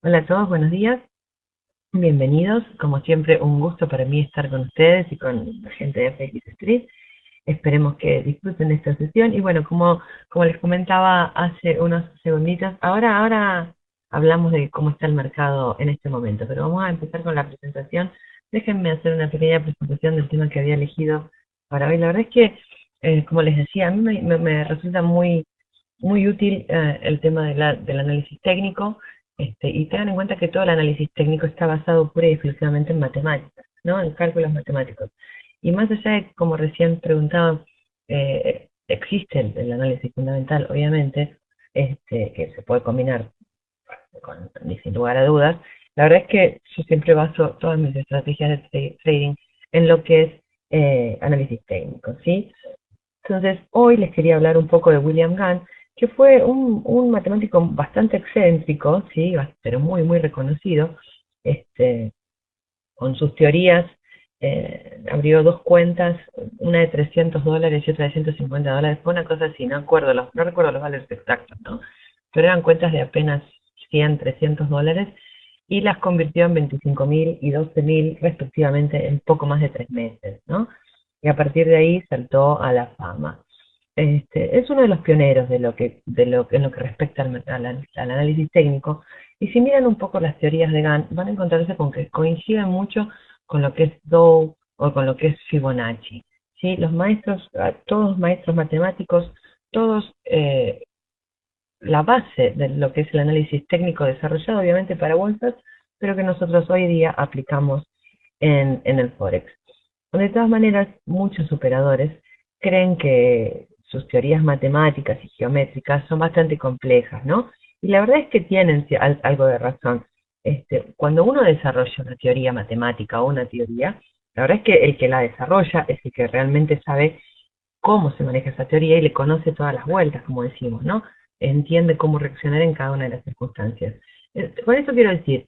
Hola a todos, buenos días, bienvenidos. Como siempre, un gusto para mí estar con ustedes y con la gente de FX Street. Esperemos que disfruten de esta sesión. Y bueno, como les comentaba hace unos segunditos, ahora hablamos de cómo está el mercado en este momento, pero vamos a empezar con la presentación. Déjenme hacer una pequeña presentación del tema que había elegido para hoy. La verdad es que, como les decía, a mí me resulta muy útil el tema del análisis técnico, y tengan en cuenta que todo el análisis técnico está basado pura y exclusivamente en matemáticas, ¿no? En cálculos matemáticos. Y más allá de, como recién preguntaba, existe el análisis fundamental, obviamente, que se puede combinar sin lugar a dudas. La verdad es que yo siempre baso todas mis estrategias de trading en lo que es análisis técnico, ¿sí? Entonces, hoy les quería hablar un poco de William Gann, que fue un matemático bastante excéntrico, sí, pero muy reconocido, este, con sus teorías. Abrió dos cuentas, una de $300 y otra de $150. Fue una cosa así, no recuerdo los valores exactos, ¿no? Pero eran cuentas de apenas 100, $300, y las convirtió en 25.000 y 12.000 respectivamente en poco más de 3 meses, ¿no? Y a partir de ahí saltó a la fama. Es uno de los pioneros en lo que respecta al análisis técnico. Y si miran un poco las teorías de Gann, van a encontrarse con que coinciden mucho con lo que es Dow o con lo que es Fibonacci. ¿Sí? Los maestros, todos maestros matemáticos, todos, la base de lo que es el análisis técnico desarrollado obviamente para bolsas, pero que nosotros hoy día aplicamos en el Forex. De todas maneras, muchos operadores creen que sus teorías matemáticas y geométricas son bastante complejas, ¿no? Y la verdad es que tienen algo de razón. Cuando uno desarrolla una teoría matemática o una teoría, la verdad es que el que la desarrolla es el que realmente sabe cómo se maneja esa teoría y le conoce todas las vueltas, como decimos, ¿no? Entiende cómo reaccionar en cada una de las circunstancias. Con eso quiero decir,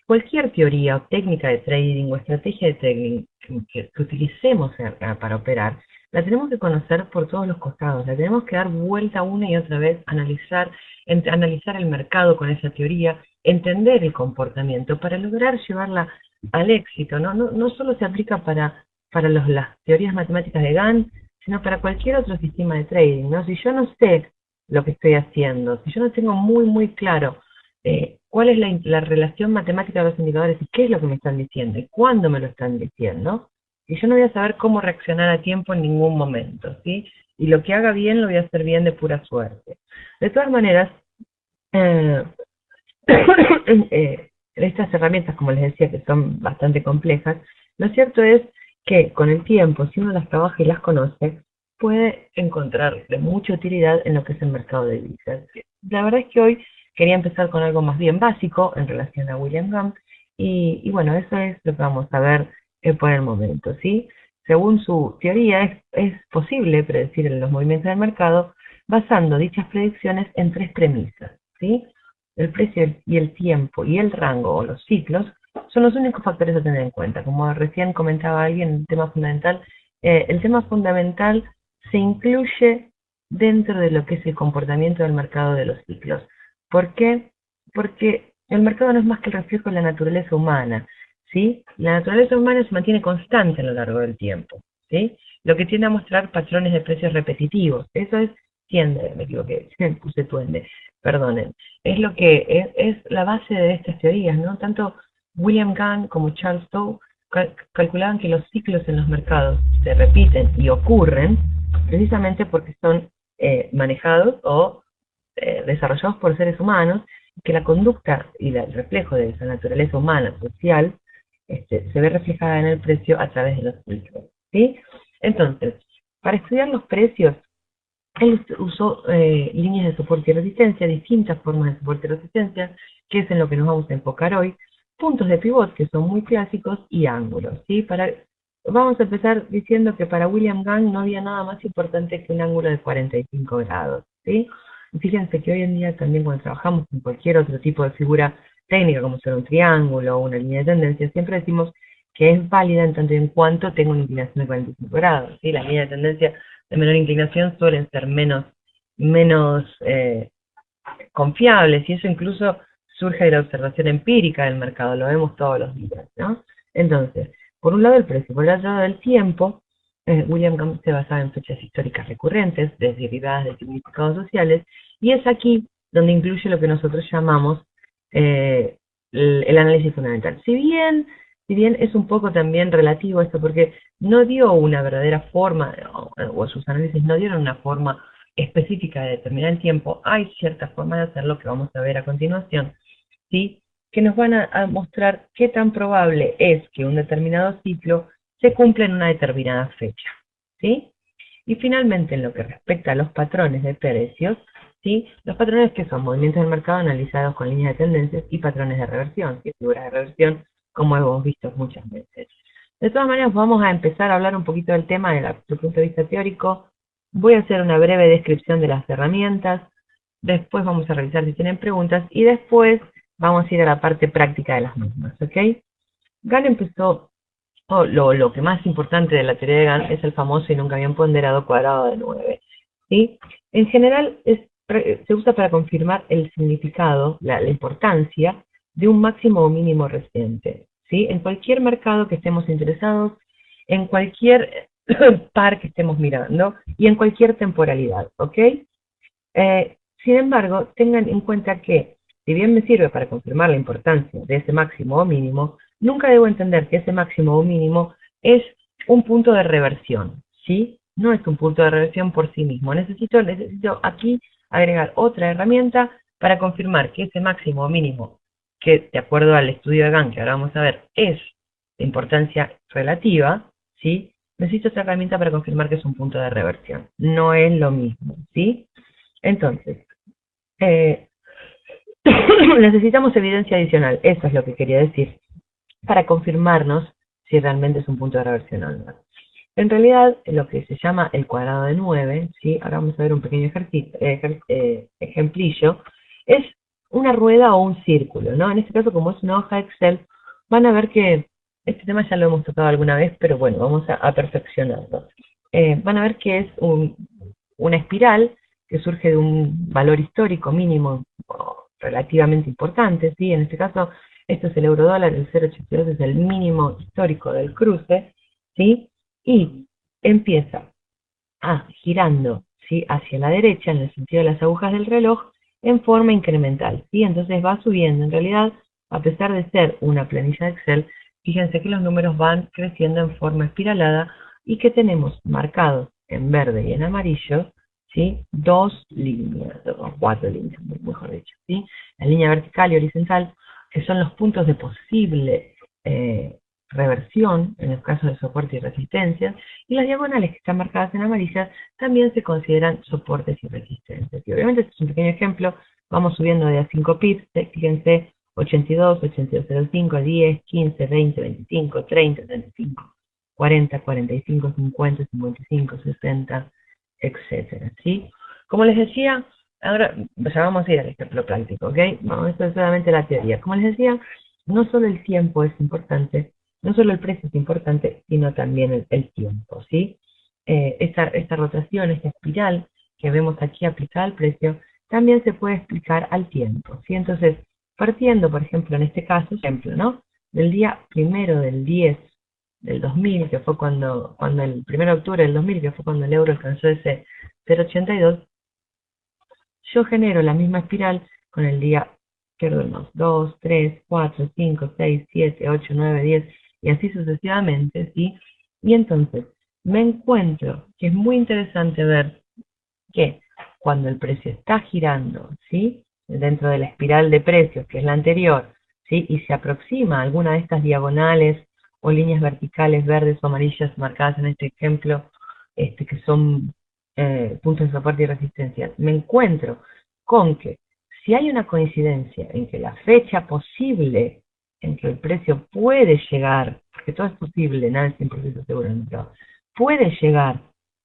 cualquier teoría o técnica de trading o estrategia de trading que utilicemos para operar, la tenemos que conocer por todos los costados, la tenemos que dar vuelta una y otra vez, analizar el mercado con esa teoría, entender el comportamiento para lograr llevarla al éxito, ¿no? No solo se aplica para las teorías matemáticas de Gann, sino para cualquier otro sistema de trading, ¿no? Si yo no sé lo que estoy haciendo, si yo no tengo muy claro cuál es la relación matemática de los indicadores y qué es lo que me están diciendo y cuándo me lo están diciendo, y yo no voy a saber cómo reaccionar a tiempo en ningún momento, ¿sí? Y lo que haga bien lo voy a hacer bien de pura suerte. De todas maneras, eh, estas herramientas, como les decía, que son bastante complejas, lo cierto es que con el tiempo, si uno las trabaja y las conoce, puede encontrar de mucha utilidad en lo que es el mercado de divisas. La verdad es que hoy quería empezar con algo más bien básico en relación a William Grant, y bueno, eso es lo que vamos a ver por el momento, ¿sí? Según su teoría, es posible predecir los movimientos del mercado basando dichas predicciones en tres premisas, ¿sí? El precio y el tiempo y el rango o los ciclos son los únicos factores a tener en cuenta. Como recién comentaba alguien, el tema fundamental se incluye dentro de lo que es el comportamiento del mercado de los ciclos. ¿Por qué? Porque el mercado no es más que el reflejo de la naturaleza humana, ¿sí? La naturaleza humana se mantiene constante a lo largo del tiempo, ¿sí? Lo que tiende a mostrar patrones de precios repetitivos. Eso tiende, me equivoqué, puse tuende, perdonen. Es lo que es la base de estas teorías, ¿no? Tanto William Gann como Charles Dow calculaban que los ciclos en los mercados se repiten y ocurren precisamente porque son manejados o desarrollados por seres humanos, que la conducta y el reflejo de esa naturaleza humana social se ve reflejada en el precio a través de los ciclos, ¿sí? Entonces, para estudiar los precios, él usó líneas de soporte y resistencia, distintas formas de soporte y resistencia, que es en lo que nos vamos a enfocar hoy, puntos de pivot, que son muy clásicos, y ángulos, ¿sí? Vamos a empezar diciendo que para William Gann no había nada más importante que un ángulo de 45 grados, ¿sí? Y fíjense que hoy en día también cuando trabajamos con cualquier otro tipo de figura técnica, como ser un triángulo o una línea de tendencia, siempre decimos que es válida en tanto y en cuanto tenga una inclinación de 45 grados, ¿sí? La línea de tendencia de menor inclinación suelen ser menos confiables, y eso incluso surge de la observación empírica del mercado, lo vemos todos los días, ¿no? Entonces, por un lado el precio, por el otro lado el tiempo. William Gambit se basaba en fechas históricas recurrentes, derivadas de significados sociales, y es aquí donde incluye lo que nosotros llamamos el análisis fundamental. Si bien es un poco también relativo esto, porque no dio una verdadera forma, o sus análisis no dieron una forma específica de determinar el tiempo, hay ciertas formas de hacerlo que vamos a ver a continuación, ¿sí? Que nos van a mostrar qué tan probable es que un determinado ciclo se cumpla en una determinada fecha, ¿sí? Y finalmente, en lo que respecta a los patrones de precios, ¿sí? Los patrones que son movimientos del mercado analizados con líneas de tendencias y patrones de reversión, y figuras de reversión, como hemos visto muchas veces. De todas maneras, vamos a empezar a hablar un poquito del tema desde el punto de vista teórico. Voy a hacer una breve descripción de las herramientas, después vamos a revisar si tienen preguntas, y después vamos a ir a la parte práctica de las mismas, ¿ok? Gall empezó, lo que más importante de la teoría de Gall es el famoso y nunca bien ponderado cuadrado de 9, ¿sí? En general se usa para confirmar el significado, la importancia de un máximo o mínimo reciente, ¿sí? En cualquier mercado que estemos interesados, en cualquier par que estemos mirando y en cualquier temporalidad, ¿ok? Sin embargo, tengan en cuenta que, si bien me sirve para confirmar la importancia de ese máximo o mínimo, nunca debo entender que ese máximo o mínimo es un punto de reversión, ¿sí? No es un punto de reversión por sí mismo. Necesito aquí agregar otra herramienta para confirmar que ese máximo o mínimo, que de acuerdo al estudio de Gann, que ahora vamos a ver, es de importancia relativa, ¿sí? Necesito otra herramienta para confirmar que es un punto de reversión. No es lo mismo, ¿sí? Entonces, eh, necesitamos evidencia adicional, eso es lo que quería decir, para confirmarnos si realmente es un punto de reversión o no. En realidad, lo que se llama el cuadrado de 9, ¿sí? Ahora vamos a ver un pequeño ejemplillo, es una rueda o un círculo, ¿no? En este caso, como es una hoja Excel, van a ver que este tema ya lo hemos tocado alguna vez, pero bueno, vamos a perfeccionarlo. Van a ver que es una espiral que surge de un valor histórico mínimo relativamente importante, ¿sí? En este caso, esto es el eurodólar, el 0,82 es el mínimo histórico del cruce, ¿sí? Y empieza girando, ¿sí? Hacia la derecha, en el sentido de las agujas del reloj, en forma incremental, ¿sí? Entonces va subiendo. En realidad, a pesar de ser una planilla de Excel, fíjense que los números van creciendo en forma espiralada y que tenemos marcados en verde y en amarillo, ¿sí? Dos líneas, o cuatro líneas, mejor dicho, ¿sí? La línea vertical y horizontal, que son los puntos de posible reversión, en el caso de soporte y resistencia, y las diagonales que están marcadas en amarillas también se consideran soportes y resistencias. Y obviamente este es un pequeño ejemplo, vamos subiendo de a 5 pips, fíjense, 82, 82.05, 10, 15, 20, 25, 30, 35, 40, 45, 50, 55, 60, etcétera, ¿sí? Como les decía, ahora ya vamos a ir al ejemplo práctico, ¿ok? Vamos, esto es solamente la teoría. Como les decía, no solo el tiempo es importante, no solo el precio es importante, sino también el tiempo, ¿sí? Esta rotación, esta espiral que vemos aquí aplicada al precio, también se puede explicar al tiempo, ¿sí? Entonces, partiendo, por ejemplo, en este caso, ejemplo, ¿no? Del día 1 del 10 del 2000, que fue cuando el 1 de octubre del 2000, que fue cuando el euro alcanzó ese 0,82, yo genero la misma espiral con el día, perdón, 2, 3, 4, 5, 6, 7, 8, 9, 10 y así sucesivamente, ¿sí? Y entonces me encuentro que es muy interesante ver que cuando el precio está girando, ¿sí? Dentro de la espiral de precios, que es la anterior, ¿sí? Y se aproxima a alguna de estas diagonales o líneas verticales verdes o amarillas marcadas en este ejemplo, que son puntos de soporte y resistencia, me encuentro con que si hay una coincidencia en que la fecha posible en que el precio puede llegar, porque todo es posible, nada es 100% seguro en el mercado, puede llegar,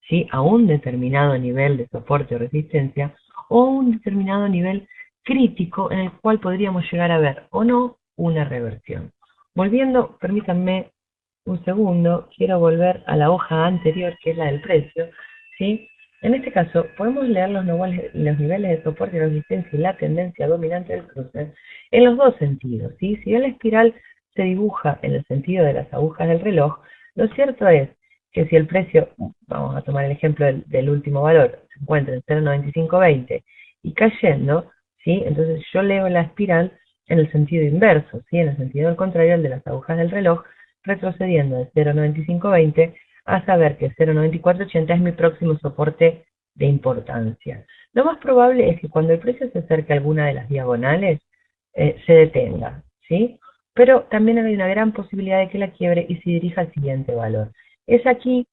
¿sí? A un determinado nivel de soporte o resistencia o un determinado nivel crítico en el cual podríamos llegar a ver o no una reversión. Volviendo, permítanme un segundo, quiero volver a la hoja anterior, que es la del precio, ¿sí? En este caso, podemos leer los niveles de soporte y resistencia y la tendencia dominante del cruce en los dos sentidos, ¿sí? Si bien la espiral se dibuja en el sentido de las agujas del reloj, lo cierto es que si el precio, vamos a tomar el ejemplo del último valor, se encuentra en 0,9520 y cayendo, ¿sí? Entonces yo leo la espiral en el sentido inverso, ¿sí? En el sentido al contrario al de las agujas del reloj, retrocediendo de 0,9520 a saber que 0,9480 es mi próximo soporte de importancia. Lo más probable es que cuando el precio se acerque a alguna de las diagonales, se detenga, ¿sí? Pero también hay una gran posibilidad de que la quiebre y se dirija al siguiente valor. Es aquí,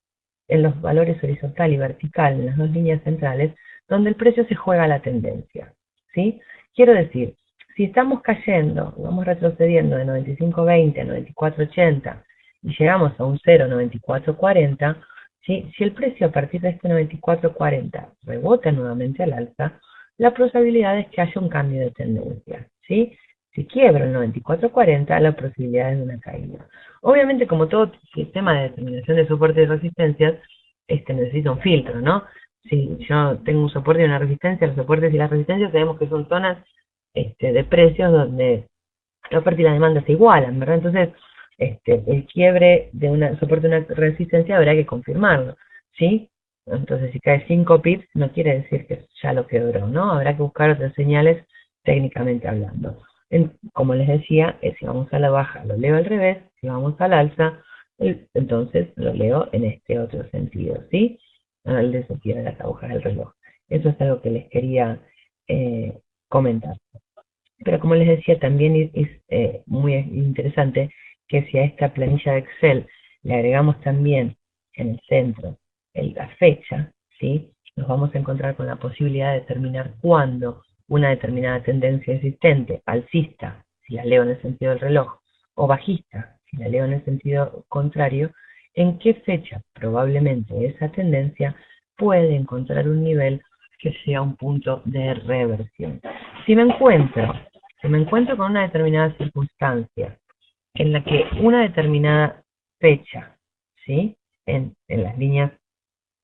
en los valores horizontal y vertical, en las dos líneas centrales, donde el precio se juega la tendencia, ¿sí? Quiero decir, si estamos cayendo, vamos retrocediendo de 95.20 a 94.80 y llegamos a un 0,9440, ¿sí? Si el precio a partir de este 94.40 rebota nuevamente al alza, la probabilidad es que haya un cambio de tendencia, ¿sí? Si quiebra el 94.40, la posibilidad es de una caída. Obviamente, como todo sistema de determinación de soporte y resistencias, necesita un filtro, ¿no? Si yo tengo un soporte y una resistencia, los soportes y las resistencias sabemos que son zonas de precios donde la oferta y la demanda se igualan, ¿verdad? Entonces, el quiebre de una soporte de una resistencia habrá que confirmarlo, ¿sí? Entonces, si cae 5 pips, no quiere decir que ya lo quebró, ¿no? Habrá que buscar otras señales técnicamente hablando. Como les decía, si vamos a la baja lo leo al revés, si vamos al alza, entonces lo leo en este otro sentido, ¿sí? En el sentido de las agujas del reloj. Eso es algo que les quería comentar. Pero como les decía, también es muy interesante que si a esta planilla de Excel le agregamos también en el centro la fecha, ¿sí? Nos vamos a encontrar con la posibilidad de determinar cuándo una determinada tendencia existente, alcista, si la leo en el sentido del reloj, o bajista, si la leo en el sentido contrario, en qué fecha probablemente esa tendencia puede encontrar un nivel que sea un punto de reversión. Si me encuentro si me encuentro con una determinada circunstancia en la que una determinada fecha, ¿sí? En las líneas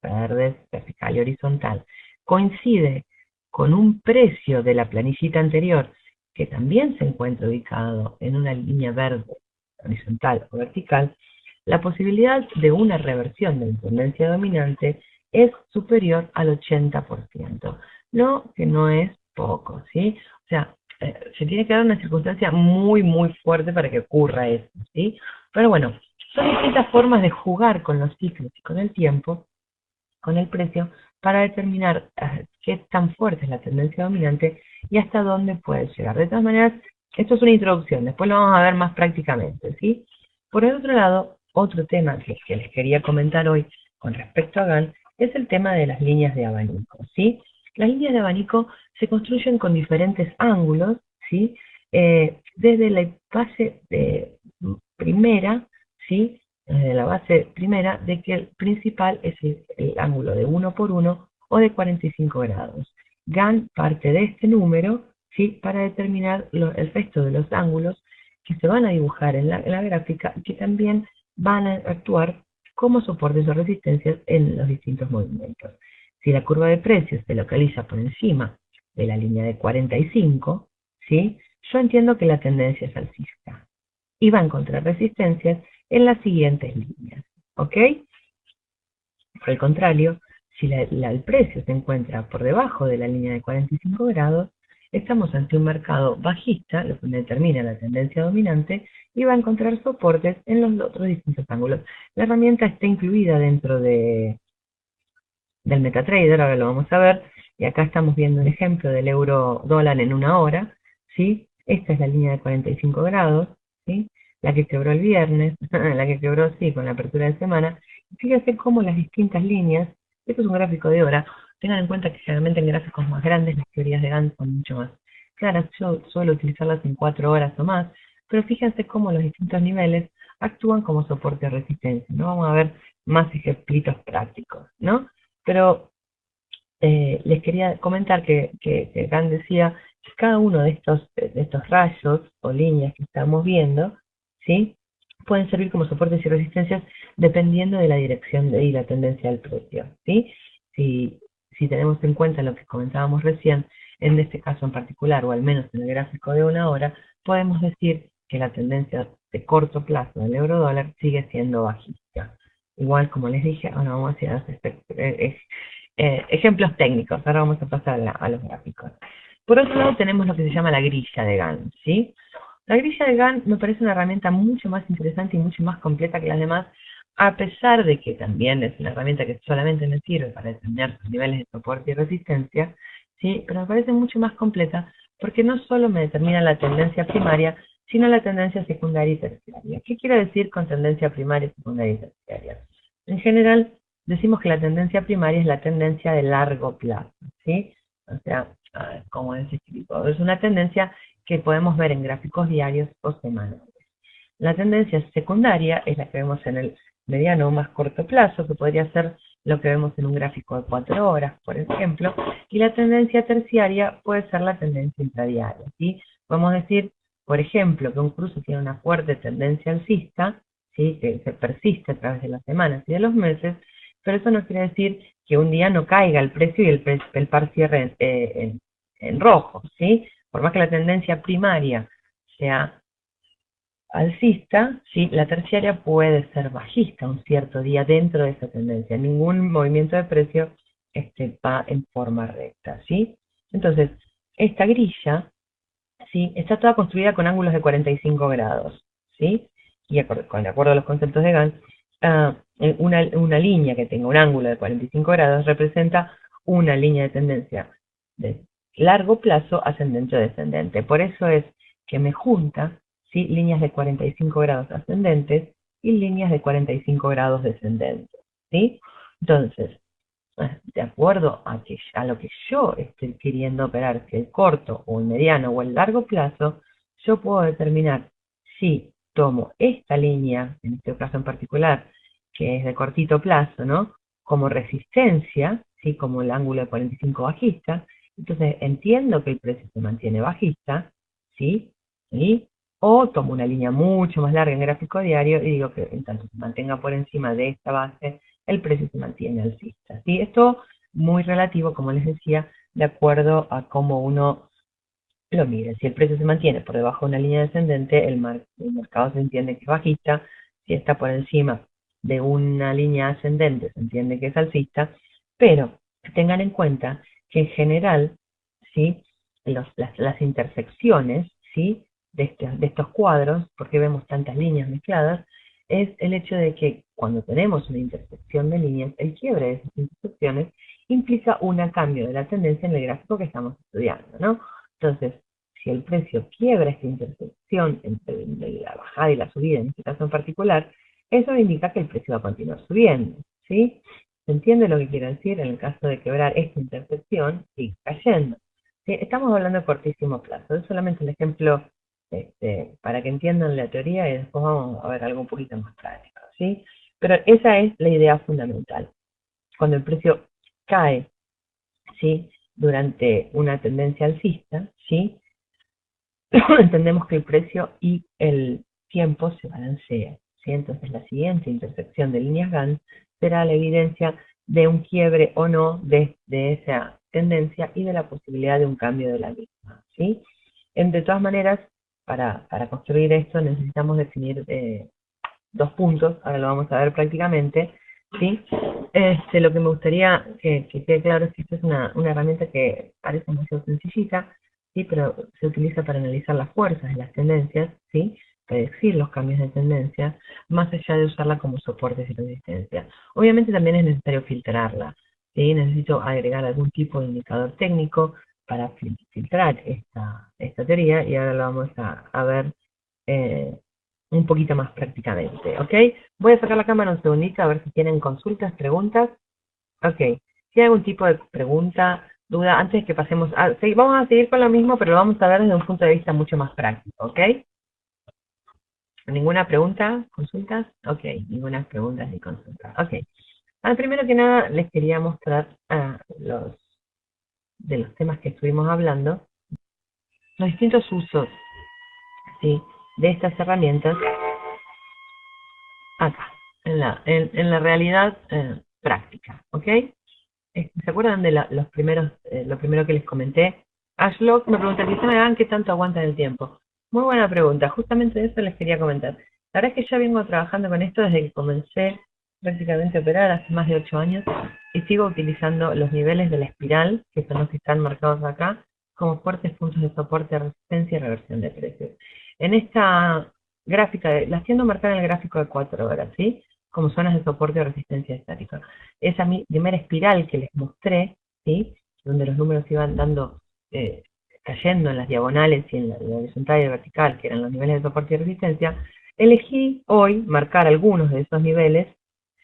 verdes, vertical y horizontal, coincide con un precio de la planillita anterior que también se encuentra ubicado en una línea verde, horizontal o vertical, la posibilidad de una reversión de la tendencia dominante es superior al 80%, lo que no es poco, ¿sí? O sea, se tiene que dar una circunstancia muy, muy fuerte para que ocurra eso, ¿sí? Pero bueno, son distintas formas de jugar con los ciclos y con el tiempo, con el precio, para determinar qué tan fuerte es la tendencia dominante y hasta dónde puede llegar. De todas maneras, esto es una introducción, después lo vamos a ver más prácticamente, ¿sí? Por el otro lado, otro tema que les quería comentar hoy con respecto a GAN es el tema de las líneas de abanico, ¿sí? Las líneas de abanico se construyen con diferentes ángulos, ¿sí? Desde la base primera, ¿sí? Desde la base primera de que el principal es el ángulo de 1 por 1 o de 45 grados. GAN parte de este número, ¿sí? Para determinar el resto de los ángulos que se van a dibujar en la gráfica y que también van a actuar como soportes o resistencias en los distintos movimientos. Si la curva de precios se localiza por encima de la línea de 45, ¿sí? Yo entiendo que la tendencia es alcista y va a encontrar resistencias en las siguientes líneas, ¿ok? Por el contrario, si el precio se encuentra por debajo de la línea de 45 grados, estamos ante un mercado bajista, lo que determina la tendencia dominante, y va a encontrar soportes en los otros distintos ángulos. La herramienta está incluida dentro del MetaTrader, ahora lo vamos a ver, y acá estamos viendo un ejemplo del euro dólar en una hora, ¿sí? Esta es la línea de 45 grados, ¿sí? La que quebró el viernes, la que quebró, sí, con la apertura de semana. Fíjense cómo las distintas líneas, esto es un gráfico de hora, tengan en cuenta que generalmente en gráficos más grandes las teorías de Gantt son mucho más claras, yo suelo utilizarlas en 4 horas o más, pero fíjense cómo los distintos niveles actúan como soporte de resistencia, ¿no? Vamos a ver más ejemplitos prácticos, ¿no? Pero les quería comentar que Kant decía que cada uno de estos rayos o líneas que estamos viendo, ¿sí? Pueden servir como soportes y resistencias dependiendo de la dirección y la tendencia del precio, ¿sí? Si si tenemos en cuenta lo que comentábamos recién, en este caso en particular, o al menos en el gráfico de una hora, podemos decir que la tendencia de corto plazo del euro dólar sigue siendo bajista. Igual, como les dije, ahora vamos a hacer ejemplos técnicos. Ahora vamos a pasar a los gráficos. Por otro lado, tenemos lo que se llama la grilla de Gantt, ¿sí? La grilla de Gantt me parece una herramienta mucho más interesante y mucho más completa que las demás, a pesar de que también es una herramienta que solamente me sirve para determinar sus niveles de soporte y resistencia, ¿sí? Pero me parece mucho más completa porque no solo me determina la tendencia primaria, sino la tendencia secundaria y terciaria. ¿Qué quiero decir con tendencia primaria, secundaria y terciaria? En general, decimos que la tendencia primaria es la tendencia de largo plazo, ¿sí? O sea, como es escrito, es una tendencia que podemos ver en gráficos diarios o semanales. La tendencia secundaria es la que vemos en el mediano o más corto plazo, que podría ser lo que vemos en un gráfico de 4 horas, por ejemplo, y la tendencia terciaria puede ser la tendencia intradiaria, ¿sí? Podemos decir, por ejemplo, que un cruce tiene una fuerte tendencia alcista, ¿sí? Que se persiste a través de las semanas y de los meses, pero eso no quiere decir que un día no caiga el precio y el par cierre en rojo, ¿sí? Por más que la tendencia primaria sea alcista, ¿sí? La terciaria puede ser bajista un cierto día dentro de esa tendencia. Ningún movimiento de precio va en forma recta, ¿sí? Entonces, esta grilla, ¿sí? Está toda construida con ángulos de 45 grados, ¿sí? Y de acuerdo a los conceptos de Gantt, una línea que tenga un ángulo de 45 grados representa una línea de tendencia de largo plazo ascendente o descendente. Por eso es que me junta, ¿sí? Líneas de 45 grados ascendentes y líneas de 45 grados descendentes, ¿sí? Entonces, de acuerdo a lo que yo estoy queriendo operar, si el corto o el mediano o el largo plazo, yo puedo determinar si tomo esta línea, en este caso en particular, que es de cortito plazo, ¿no? Como resistencia, ¿sí? Como el ángulo de 45 bajista, entonces entiendo que el precio se mantiene bajista, ¿sí? ¿Sí? O tomo una línea mucho más larga en gráfico diario y digo que en tanto se mantenga por encima de esta base, el precio se mantiene alcista, ¿sí? Esto muy relativo, como les decía, de acuerdo a cómo uno lo mire. Si el precio se mantiene por debajo de una línea descendente, el mercado se entiende que es bajista. Si está por encima de una línea ascendente, se entiende que es alcista. Pero tengan en cuenta que en general, ¿sí? Las intersecciones, ¿sí? De estos cuadros, porque vemos tantas líneas mezcladas, es el hecho de que cuando tenemos una intersección de líneas, el quiebre de esas intersecciones implica un cambio de la tendencia en el gráfico que estamos estudiando, ¿no? Entonces, si el precio quiebra esta intersección entre la bajada y la subida, en este caso en particular, eso indica que el precio va a continuar subiendo, ¿sí? ¿Se entiende lo que quiero decir? En el caso de quebrar esta intersección, sigue cayendo. ¿Sí? Estamos hablando de cortísimo plazo. Es solamente un ejemplo para que entiendan la teoría y después vamos a ver algo un poquito más práctico, ¿sí? Pero esa es la idea fundamental. Cuando el precio cae, ¿sí? Durante una tendencia alcista, ¿sí? Entendemos que el precio y el tiempo se balancean, ¿sí? Entonces la siguiente intersección de líneas Gantt será la evidencia de un quiebre o no de esa tendencia y de la posibilidad de un cambio de la misma, ¿sí? De todas maneras, para construir esto necesitamos definir dos puntos, ahora lo vamos a ver prácticamente, ¿sí? Lo que me gustaría que quede claro es que esta es una herramienta que parece demasiado sencillita, ¿sí? Pero se utiliza para analizar las fuerzas de las tendencias, ¿sí? Predecir los cambios de tendencia, más allá de usarla como soporte y resistencia. Obviamente también es necesario filtrarla, ¿sí? Necesito agregar algún tipo de indicador técnico para filtrar esta teoría y ahora lo vamos a ver eh, un poquito más prácticamente, ¿ok? Voy a sacar la cámara un segundito a ver si tienen consultas, preguntas. Ok, si hay algún tipo de pregunta, duda, antes de que pasemos a... Sí, vamos a seguir con lo mismo, pero lo vamos a ver desde un punto de vista mucho más práctico, ¿ok? ¿Ninguna pregunta? ¿Consultas? Ok, ninguna pregunta ni consultas. Ok. Primero que nada, les quería mostrar de los temas que estuvimos hablando, los distintos usos, ¿sí? De estas herramientas acá, en la realidad práctica, ¿ok? ¿Se acuerdan de los primeros, lo primero que les comenté? Ashlock me pregunta, el sistema de GAN, ¿qué tanto aguanta en el tiempo? Muy buena pregunta, justamente de eso les quería comentar. La verdad es que ya vengo trabajando con esto desde que comencé prácticamente a operar hace más de 8 años y sigo utilizando los niveles de la espiral, que son los que están marcados acá, como fuertes puntos de soporte, resistencia y reversión de precios. En esta gráfica, la haciendo marcar en el gráfico de 4 horas, ¿sí? Como zonas de soporte o resistencia estática. Esa primera espiral que les mostré, ¿sí? Donde los números iban dando, cayendo en las diagonales y en la horizontal y la vertical, que eran los niveles de soporte y resistencia, elegí hoy marcar algunos de esos niveles,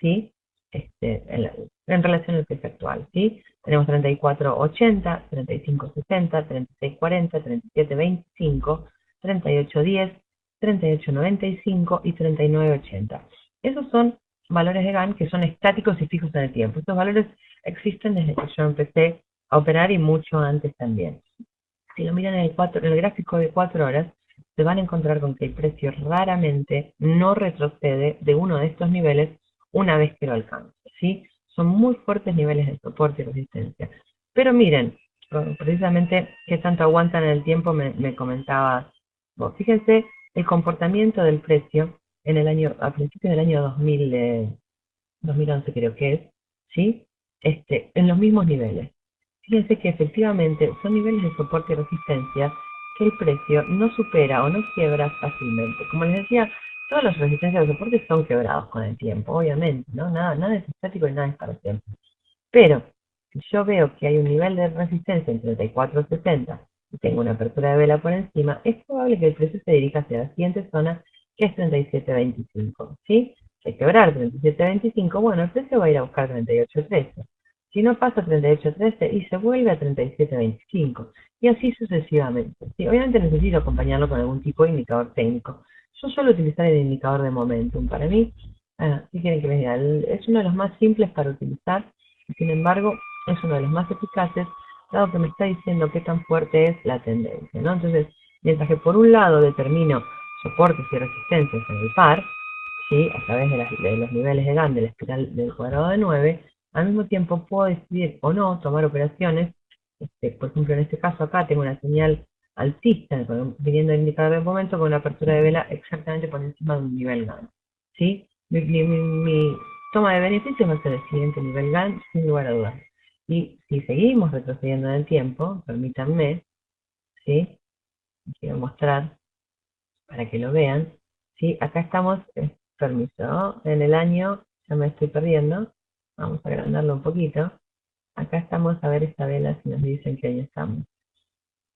¿sí? En relación al precio actual, ¿sí? Tenemos 34.80, 35.60, 36.40, 37.25, 38.10, 38.95 y 39.80. Esos son valores de GAN que son estáticos y fijos en el tiempo. Estos valores existen desde que yo empecé a operar y mucho antes también. Si lo miran en el gráfico de 4 horas, se van a encontrar con que el precio raramente no retrocede de uno de estos niveles una vez que lo alcanza, ¿sí? Son muy fuertes niveles de soporte y resistencia. Pero miren, precisamente qué tanto aguantan en el tiempo me comentaba vos. Fíjense el comportamiento del precio en el año, a principios del año 2011 creo que es, ¿sí? En los mismos niveles. Fíjense que efectivamente son niveles de soporte y resistencia que el precio no supera o no quiebra fácilmente. Como les decía, todas las resistencias de soporte son quebrados con el tiempo, obviamente, ¿no? Nada es estático y nada es para siempre. Pero, si yo veo que hay un nivel de resistencia en 34.60 y tengo una apertura de vela por encima, es probable que el precio se dirija hacia la siguiente zona, que es 37.25, ¿sí? De quebrar 37.25, bueno, el precio va a ir a buscar 38.13. Si no pasa 38.13 y se vuelve a 37.25. Y así sucesivamente. ¿Sí? Obviamente necesito acompañarlo con algún tipo de indicador técnico. Yo suelo utilizar el indicador de momentum. Para mí, si quieren que les diga, es uno de los más simples para utilizar. Sin embargo, es uno de los más eficaces, dado que me está diciendo qué tan fuerte es la tendencia, ¿no? Entonces, mientras que por un lado determino soportes y resistencias en el par, ¿sí? A través de los niveles de GAN de la espiral del cuadrado de 9, al mismo tiempo puedo decidir o no tomar operaciones. Por ejemplo, en este caso acá tengo una señal alcista, viniendo a indicar de momento con una apertura de vela exactamente por encima de un nivel GAN. ¿Sí? Mi toma de beneficios va a ser el siguiente nivel GAN, sin lugar a dudas. Y si seguimos retrocediendo en el tiempo, permítanme, ¿sí? Quiero mostrar para que lo vean. ¿Sí? Acá estamos, permiso, en el año, ya me estoy perdiendo, vamos a agrandarlo un poquito. Acá estamos a ver esta vela si nos dicen qué año estamos.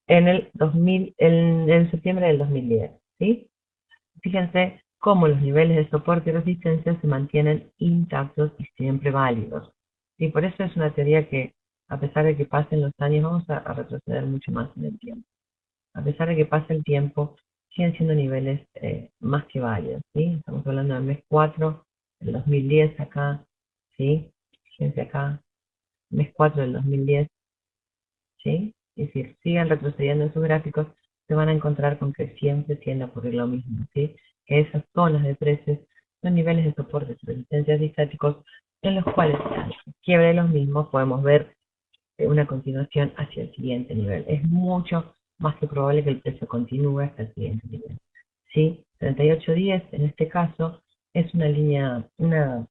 En el 2000, en septiembre del 2010, ¿sí? Fíjense cómo los niveles de soporte y resistencia se mantienen intactos y siempre válidos. Y por eso es una teoría que, a pesar de que pasen los años, vamos a retroceder mucho más en el tiempo. A pesar de que pase el tiempo, siguen siendo niveles más que válidos, ¿sí? Estamos hablando del mes 4 del 2010 acá, ¿sí? Fíjense acá, mes 4 del 2010, ¿sí? Es decir, sigan retrocediendo en sus gráficos, se van a encontrar con que siempre tiende a ocurrir lo mismo, ¿sí? Que esas zonas de precios son niveles de soporte y resistencias estáticos en los cuales al quiebre de los mismos podemos ver una continuación hacia el siguiente nivel. Es mucho más que probable que el precio continúe hasta el siguiente nivel. ¿Sí? 38.10 en este caso es una línea, una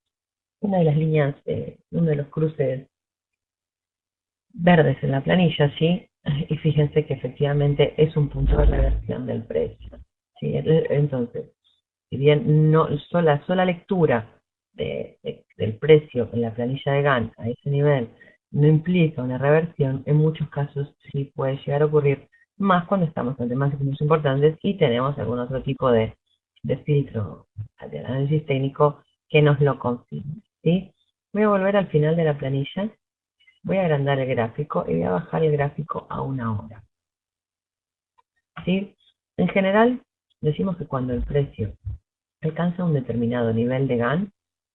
de las líneas, uno de los cruces verdes en la planilla, ¿sí? Y fíjense que efectivamente es un punto de reversión del precio. ¿Sí? Entonces, si bien no sola lectura del precio en la planilla de GAN a ese nivel no implica una reversión, en muchos casos sí puede llegar a ocurrir, más cuando estamos ante máximos importantes y tenemos algún otro tipo de filtro de análisis técnico que nos lo confirme. ¿Sí? Voy a volver al final de la planilla. Voy a agrandar el gráfico y voy a bajar el gráfico a una hora. ¿Sí? En general, decimos que cuando el precio alcanza un determinado nivel de GAN,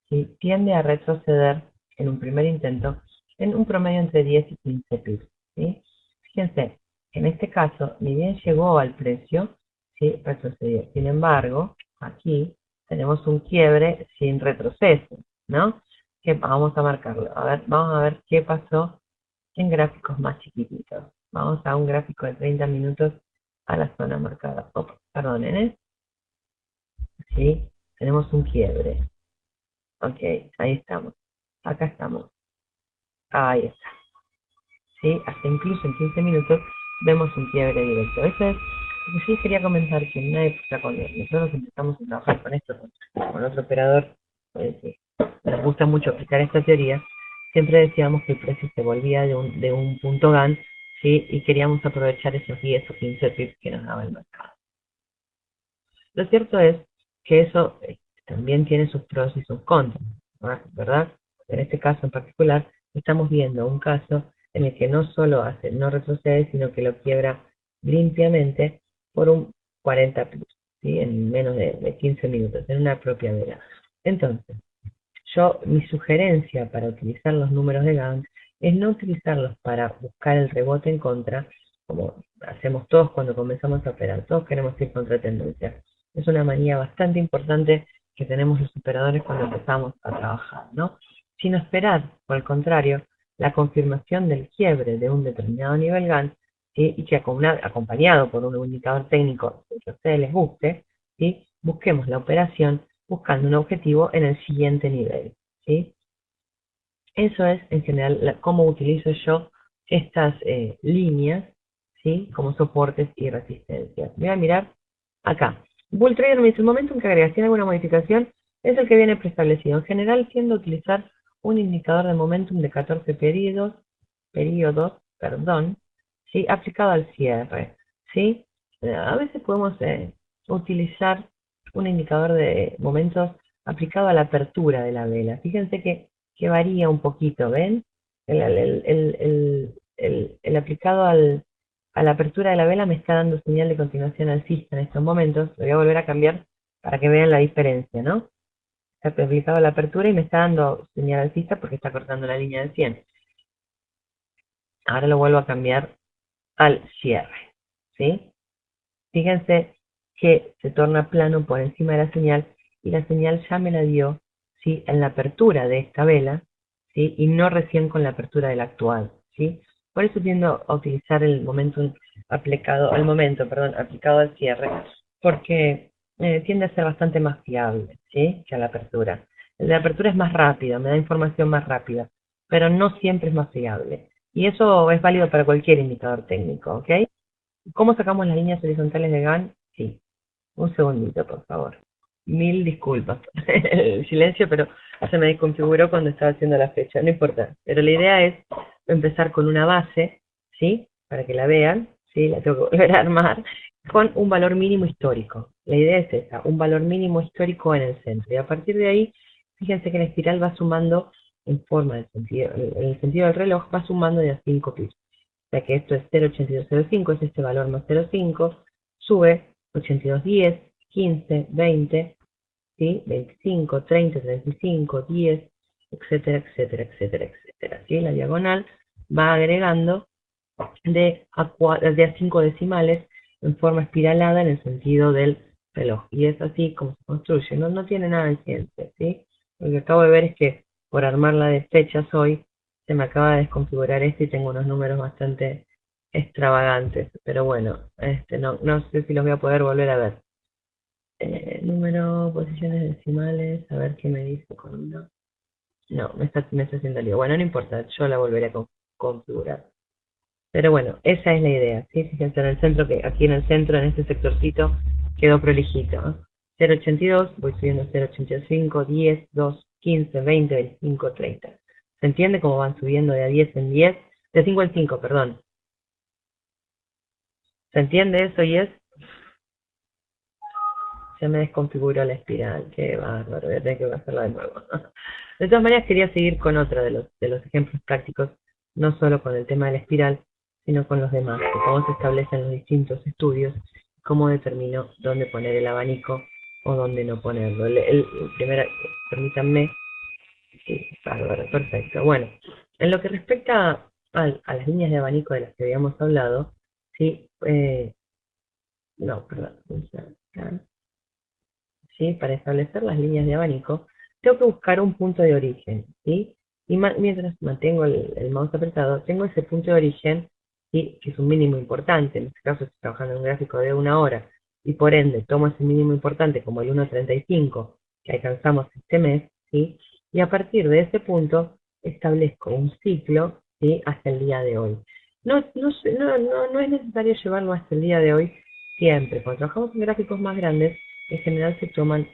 ¿sí? Tiende a retroceder en un primer intento en un promedio entre 10 y 15 pips. ¿Sí? Fíjense, en este caso, ni bien llegó al precio, ¿sí? Retrocedió. Sin embargo, aquí tenemos un quiebre sin retroceso, ¿no? que vamos a marcarlo. A ver, vamos a ver qué pasó en gráficos más chiquititos. Vamos a un gráfico de 30 minutos a la zona marcada. Opa, perdonen, ¿eh? Sí, tenemos un quiebre. Ok, ahí estamos. Acá estamos. Ahí está. ¿Sí? Hasta incluso en 15 minutos vemos un quiebre directo. Eso es lo que sí quería comentar, que en una época cuando nosotros empezamos a trabajar con esto, con otro operador, sí, nos gusta mucho aplicar esta teoría, siempre decíamos que el precio se volvía de un punto GAN, ¿sí? Y queríamos aprovechar esos 10 o 15 pips que nos daba el mercado. Lo cierto es que eso también tiene sus pros y sus contras, ¿verdad? En este caso en particular, estamos viendo un caso en el que no solo hace, no retrocede, sino que lo quiebra limpiamente por un 40 pips, ¿sí? En menos de 15 minutos, en una propia vela. Entonces, mi sugerencia para utilizar los números de Gantt es no utilizarlos para buscar el rebote en contra, como hacemos todos cuando comenzamos a operar. Todos queremos ir contra tendencia. Es una manía bastante importante que tenemos los operadores cuando empezamos a trabajar, ¿no? Sino esperar, por el contrario, la confirmación del quiebre de un determinado nivel Gantt, ¿sí? Y que acompañado por un indicador técnico que a ustedes les guste, ¿sí? Busquemos la operación buscando un objetivo en el siguiente nivel, ¿sí? Eso es, en general, cómo utilizo yo estas líneas, ¿sí? Como soportes y resistencias. Voy a mirar acá. Bull Trader me dice, el momento en que agregación alguna modificación es el que viene preestablecido. En general, tiendo a utilizar un indicador de momentum de 14 periodos, perdón, ¿sí? Aplicado al cierre, ¿sí? A veces podemos utilizar un indicador de momentos aplicado a la apertura de la vela. Fíjense que varía un poquito, ¿ven? El aplicado a la apertura de la vela me está dando señal de continuación alcista en estos momentos. Lo voy a volver a cambiar para que vean la diferencia, ¿no? Está aplicado a la apertura y me está dando señal alcista porque está cortando la línea de 100. Ahora lo vuelvo a cambiar al cierre, ¿sí? Fíjense que se torna plano por encima de la señal y la señal ya me la dio, ¿sí? En la apertura de esta vela, ¿sí? Y no recién con la apertura de la actual, ¿sí? Por eso tiendo a utilizar aplicado al cierre, porque tiende a ser bastante más fiable, ¿sí? Que a la apertura. El de la apertura es más rápido, me da información más rápida, pero no siempre es más fiable. Y eso es válido para cualquier indicador técnico, ¿ok? ¿Cómo sacamos las líneas horizontales de GAN? Sí, un segundito, por favor. Mil disculpas. El silencio, pero se me desconfiguró cuando estaba haciendo la fecha, no importa. Pero la idea es empezar con una base, ¿sí? Para que la vean, ¿sí? La tengo que volver a armar, con un valor mínimo histórico. La idea es esa, un valor mínimo histórico en el centro. Y a partir de ahí, fíjense que la espiral va sumando en forma del sentido, en el sentido del reloj, va sumando de a 5 pisos. O sea que esto es 0,8205, es este valor más 0,5, sube 8210, 15, 20, ¿sí? 25, 30, 35, 10, etcétera, etcétera, etcétera, etcétera. ¿Sí? La diagonal va agregando de a 5 decimales en forma espiralada en el sentido del reloj. Y es así como se construye. No, no tiene nada de ciencia, ¿sí? Lo que acabo de ver es que por armarla de fechas hoy se me acaba de desconfigurar esto y tengo unos números bastante extravagantes. Pero bueno, no sé si los voy a poder volver a ver. Número, posiciones decimales, a ver qué me dice con uno. No, me está haciendo lío. Bueno, no importa, yo la volveré a configurar. Pero bueno, esa es la idea, ¿sí? Fíjense en el centro, que aquí en el centro, en este sectorcito, quedó prolijito, ¿no? 0,82, voy subiendo 0,85, 10, 2, 15, 20, 25, 30. ¿Se entiende cómo van subiendo de a 10 en 10? De 5 en 5, perdón. ¿Se entiende eso y es? Se me desconfiguró la espiral, qué bárbaro, voy a tener que hacerla de nuevo. De todas maneras, quería seguir con otra de los ejemplos prácticos, no solo con el tema de la espiral, sino con los demás, de cómo se establecen los distintos estudios, cómo determino dónde poner el abanico o dónde no ponerlo. Primero, permítanme, sí, bárbaro, perfecto. Bueno, en lo que respecta a las líneas de abanico de las que habíamos hablado, sí, no, perdón, ¿sí? Para establecer las líneas de abanico, tengo que buscar un punto de origen, ¿sí? Y mientras mantengo el mouse apretado, tengo ese punto de origen, ¿sí? Que es un mínimo importante. En este caso estoy trabajando en un gráfico de 1 hora y por ende tomo ese mínimo importante como el 1.35 que alcanzamos este mes, ¿sí? Y a partir de ese punto establezco un ciclo, ¿sí? Hasta el día de hoy. No es necesario llevarlo hasta el día de hoy siempre. Cuando trabajamos en gráficos más grandes, en general se toman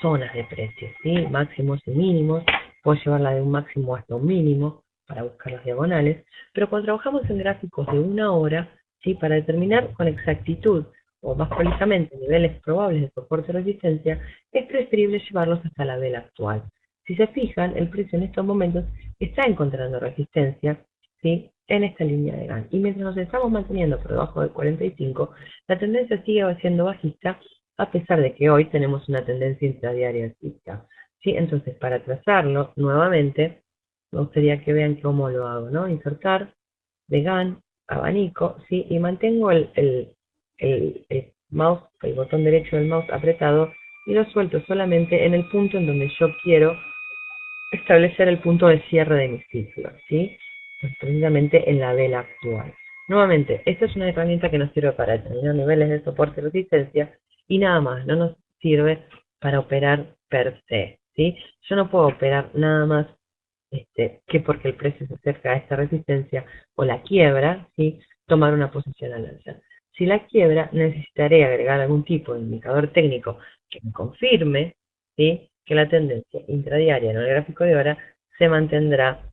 zonas de precios, ¿sí? Máximos y mínimos. Puedo llevarla de un máximo hasta un mínimo para buscar las diagonales. Pero cuando trabajamos en gráficos de 1 hora, ¿sí? Para determinar con exactitud o más precisamente niveles probables de soporte y resistencia, es preferible llevarlos hasta la vela actual. Si se fijan, el precio en estos momentos está encontrando resistencia, ¿sí? En esta línea de GAN. Y mientras nos estamos manteniendo por debajo de 45, la tendencia sigue siendo bajista, a pesar de que hoy tenemos una tendencia intradiaria alcista. ¿Sí? Entonces, para trazarlo nuevamente, me gustaría que vean cómo lo hago, ¿no? Insertar, de GAN, abanico, ¿sí? Y mantengo el mouse, el botón derecho del mouse apretado y lo suelto solamente en el punto en donde yo quiero establecer el punto de cierre de mi ciclo, ¿sí? Pues precisamente en la vela actual. Nuevamente, esta es una herramienta que nos sirve para determinar niveles de soporte y resistencia y nada más, no nos sirve para operar per se, ¿sí? Yo no puedo operar nada más que porque el precio se acerca a esta resistencia o la quiebra, ¿sí? Tomar una posición al alza. Si la quiebra, necesitaré agregar algún tipo de indicador técnico que me confirme, ¿sí? Que la tendencia intradiaria en el gráfico de hora se mantendrá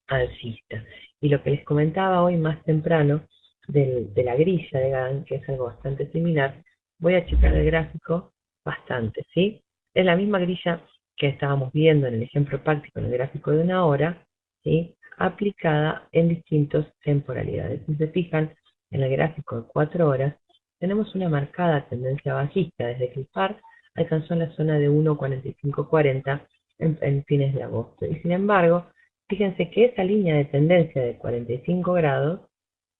alcista. Y lo que les comentaba hoy más temprano de la grilla de GAN, que es algo bastante similar, voy a achicar el gráfico bastante, ¿sí? Es la misma grilla que estábamos viendo en el ejemplo práctico en el gráfico de 1 hora, ¿sí? Aplicada en distintas temporalidades. Si se fijan en el gráfico de 4 horas, tenemos una marcada tendencia bajista desde que el par alcanzó la zona de 1.4540 en fines de agosto. Y sin embargo, fíjense que esa línea de tendencia de 45 grados,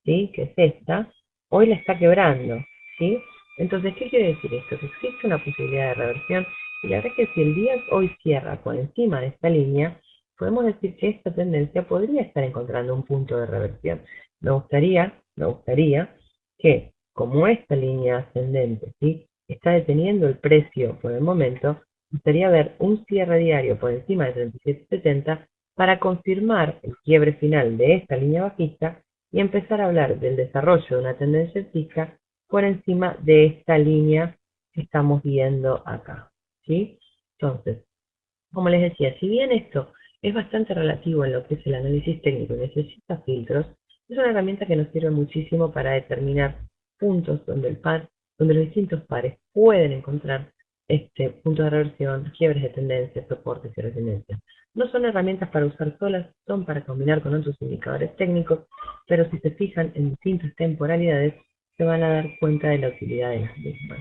¿sí? Que es esta, hoy la está quebrando, ¿sí? Entonces, ¿qué quiere decir esto? Que existe una posibilidad de reversión y la verdad es que si el día hoy cierra por encima de esta línea, podemos decir que esta tendencia podría estar encontrando un punto de reversión. Me gustaría que, como esta línea ascendente, ¿sí? Está deteniendo el precio por el momento, me gustaría ver un cierre diario por encima de 37.70 para confirmar el quiebre final de esta línea bajista y empezar a hablar del desarrollo de una tendencia alcista por encima de esta línea que estamos viendo acá, ¿sí? Entonces, como les decía, si bien esto es bastante relativo en lo que es el análisis técnico y necesita filtros, es una herramienta que nos sirve muchísimo para determinar puntos donde los distintos pares pueden encontrar puntos de reversión, quiebres de tendencia, soportes y resistencias. No son herramientas para usar solas, son para combinar con otros indicadores técnicos, pero si se fijan en distintas temporalidades, se van a dar cuenta de la utilidad de las mismas.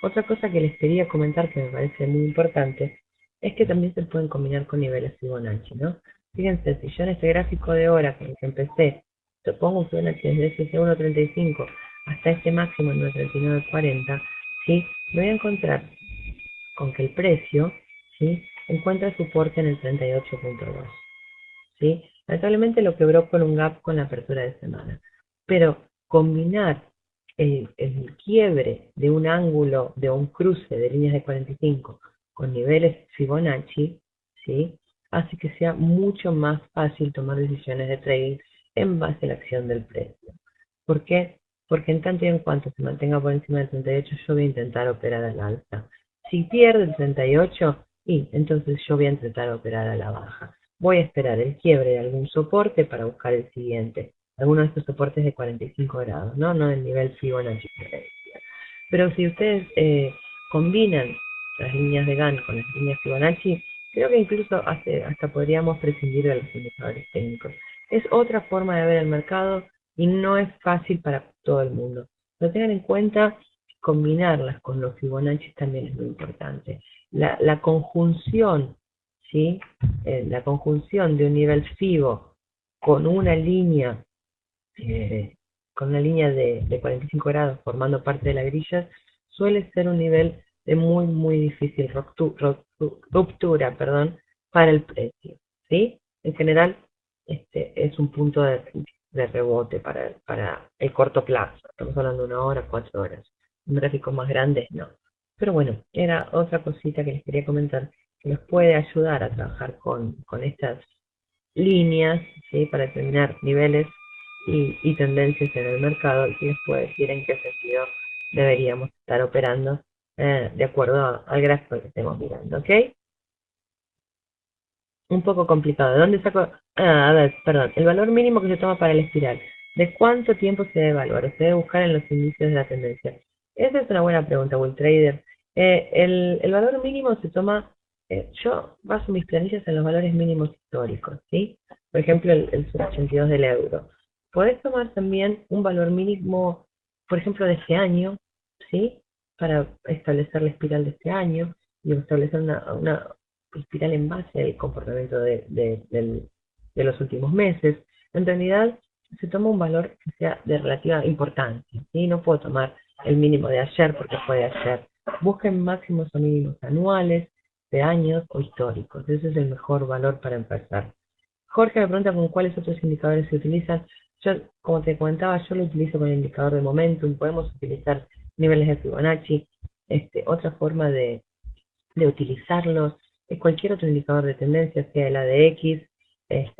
Otra cosa que les quería comentar que me parece muy importante es que también se pueden combinar con niveles Fibonacci, ¿no? Fíjense, si yo en este gráfico de hora con el que empecé, te pongo un Fibonacci desde ese 1.35 hasta este máximo en 1.3940, ¿sí? Me voy a encontrar con que el precio, ¿sí? Encuentra soporte en el 38.2, ¿sí? Lamentablemente lo quebró con un gap con la apertura de semana, pero combinar el quiebre de un ángulo, de un cruce de líneas de 45 con niveles Fibonacci, ¿sí? Hace que sea mucho más fácil tomar decisiones de trading en base a la acción del precio. ¿Por qué? Porque en tanto y en cuanto se mantenga por encima del 38, yo voy a intentar operar al alza. Si pierde el 38, y entonces yo voy a intentar operar a la baja. Voy a esperar el quiebre de algún soporte para buscar el siguiente. Algunos de estos soportes de 45 grados, ¿no? No del nivel Fibonacci. Pero si ustedes combinan las líneas de GAN con las líneas Fibonacci, creo que incluso hasta podríamos prescindir de los indicadores técnicos. Es otra forma de ver el mercado y no es fácil para todo el mundo. Pero tengan en cuenta que combinarlas con los Fibonacci también es muy importante. La conjunción, ¿sí? La conjunción de un nivel Fibo con una línea eh, de 45 grados formando parte de la grilla, suele ser un nivel de muy, muy difícil ruptura, perdón, para el precio, ¿sí? En general, es un punto de rebote para el corto plazo. Estamos hablando de 1 hora, 4 horas. En gráficos más grandes, no. Pero bueno, era otra cosita que les quería comentar que les puede ayudar a trabajar con estas líneas, ¿sí? Para determinar niveles y tendencias en el mercado y les puedo decir en qué sentido deberíamos estar operando de acuerdo al gráfico que estemos mirando, ¿ok? Un poco complicado. ¿De dónde saco? A ver, perdón. El valor mínimo que se toma para el espiral. ¿De cuánto tiempo se debe evaluar? Se debe buscar en los indicios de la tendencia. Esa es una buena pregunta, Bull Trader. El valor mínimo se toma, yo baso mis planillas en los valores mínimos históricos, ¿sí? Por ejemplo, el sub 82 del euro. Podés tomar también un valor mínimo, por ejemplo, de este año, ¿sí? Para establecer la espiral de este año y establecer una espiral en base al comportamiento de los últimos meses. En realidad, se toma un valor que sea de relativa importancia, ¿sí? No puedo tomar el mínimo de ayer porque fue de ayer. Busquen máximos o mínimos anuales, de años o históricos. Ese es el mejor valor para empezar. Jorge me pregunta con cuáles otros indicadores se utilizan. Yo, como te comentaba, yo lo utilizo con el indicador de momentum. Podemos utilizar niveles de Fibonacci. Otra forma de utilizarlos es cualquier otro indicador de tendencia, sea el ADX.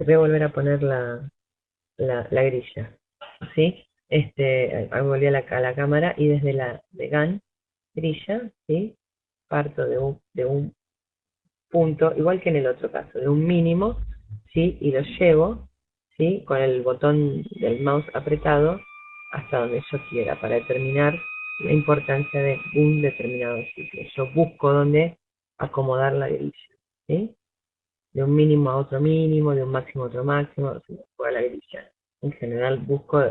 Voy a volver a poner la grilla, ¿sí? Ahí volví a la cámara y desde la de GAN grilla, ¿sí? Parto de un punto, igual que en el otro caso, de un mínimo, ¿sí? Y lo llevo, ¿sí? Con el botón del mouse apretado hasta donde yo quiera para determinar la importancia de un determinado ciclo. Yo busco dónde acomodar la grilla, ¿sí? De un mínimo a otro mínimo, de un máximo a otro máximo, se me juega la grilla. En general busco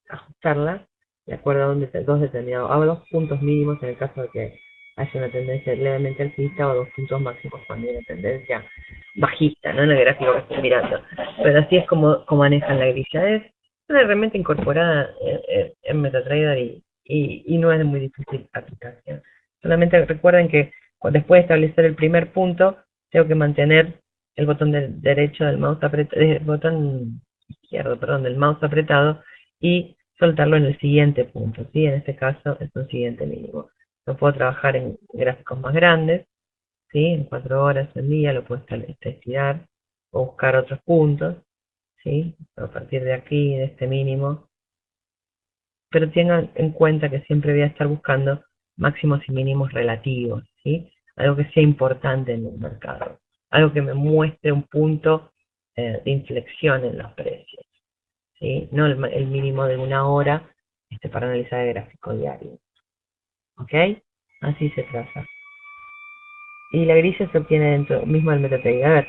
ajustarla de acuerdo a dos determinados, a 2 puntos mínimos en el caso de que haya una tendencia levemente alcista o 2 puntos máximos cuando hay una tendencia bajista, ¿no? En el gráfico que estoy mirando. Pero así es como manejan la grilla. Es una herramienta incorporada en MetaTrader y no es de muy difícil aplicación. Solamente recuerden que después de establecer el primer punto, tengo que mantener el botón derecho del mouse apretado, el botón izquierdo, perdón, del mouse apretado y soltarlo en el siguiente punto, ¿sí? En este caso es un siguiente mínimo. Lo puedo trabajar en gráficos más grandes, ¿sí? En 4 horas al día lo puedo estirar o buscar otros puntos, ¿sí? A partir de aquí, de este mínimo. Pero tengan en cuenta que siempre voy a estar buscando máximos y mínimos relativos, ¿sí? Algo que sea importante en el mercado, algo que me muestre un punto de inflexión en los precios, ¿sí? No el mínimo de 1 hora para analizar el gráfico diario, ¿ok? Así se traza. Y la grilla se obtiene dentro mismo del MetaTrader. A ver,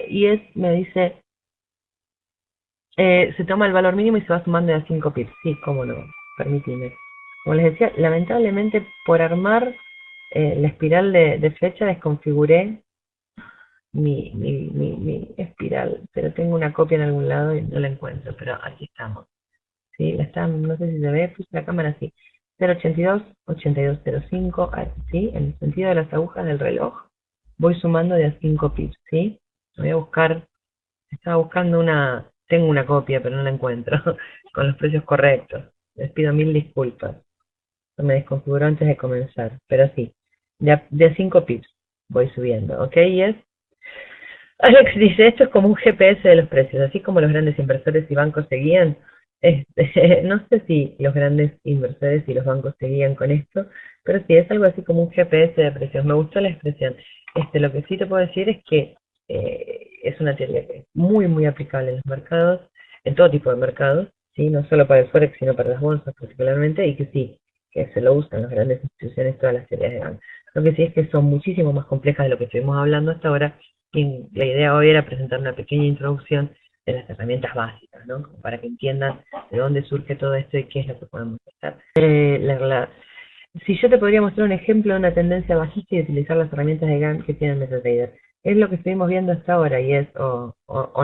y me dice, se toma el valor mínimo y se va sumando de a 5 pips. Sí, cómo no, permíteme. Como les decía, lamentablemente por armar la espiral de flecha desconfiguré mi espiral, pero tengo una copia en algún lado y no la encuentro, pero aquí estamos. ¿Sí? No sé si se ve, puse la cámara así. 082, 8205, ¿sí? En el sentido de las agujas del reloj, voy sumando de a 5 pips, ¿sí? Voy a buscar, estaba buscando tengo una copia, pero no la encuentro, con los precios correctos. Les pido mil disculpas. Me desconfiguró antes de comenzar, pero sí, de a 5 pips voy subiendo, ¿ok? Alex dice, esto es como un GPS de los precios, así como los grandes inversores y bancos seguían. No sé si los grandes inversores y los bancos seguían con esto, pero sí, es algo así como un GPS de precios. Me gustó la expresión. Lo que sí te puedo decir es que es una teoría que es muy, muy aplicable en los mercados, en todo tipo de mercados, ¿sí? No solo para el Forex, sino para las bolsas particularmente, y que sí, que se lo usan las grandes instituciones, todas las teorías de bancos. Lo que sí es que son muchísimo más complejas de lo que estuvimos hablando hasta ahora, y la idea hoy era presentar una pequeña introducción de las herramientas básicas, ¿no? Como para que entiendan de dónde surge todo esto y qué es lo que podemos hacer. Si yo te podría mostrar un ejemplo de una tendencia bajista y utilizar las herramientas de GAN que tiene MetaTrader, es lo que estuvimos viendo hasta ahora y es, o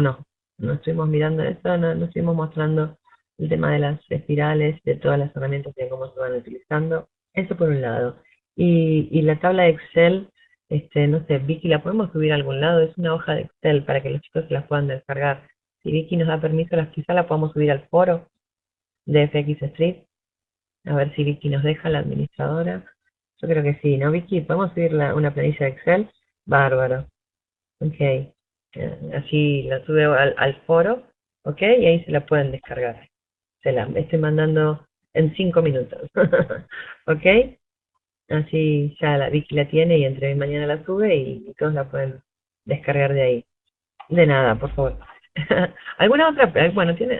no, no estuvimos mirando eso, no estuvimos mostrando el tema de las espirales, de todas las herramientas y de cómo se van utilizando. Eso por un lado. Y la tabla de Excel, no sé, Vicky, ¿la podemos subir a algún lado? Es una hoja de Excel para que los chicos se la puedan descargar. Si Vicky nos da permiso, quizá la podamos subir al foro de FX Street. A ver si Vicky nos deja, la administradora. Yo creo que sí, ¿no, Vicky? ¿Podemos subir una planilla de Excel? Bárbaro. Ok. Así la sube al foro, ok, y ahí se la pueden descargar. Se la estoy mandando en 5 minutos. ¿Ok? Así ya la Vicky la tiene y entre hoy y mañana la sube y todos la pueden descargar de ahí. De nada, por favor. ¿Alguna otra? Bueno, tiene.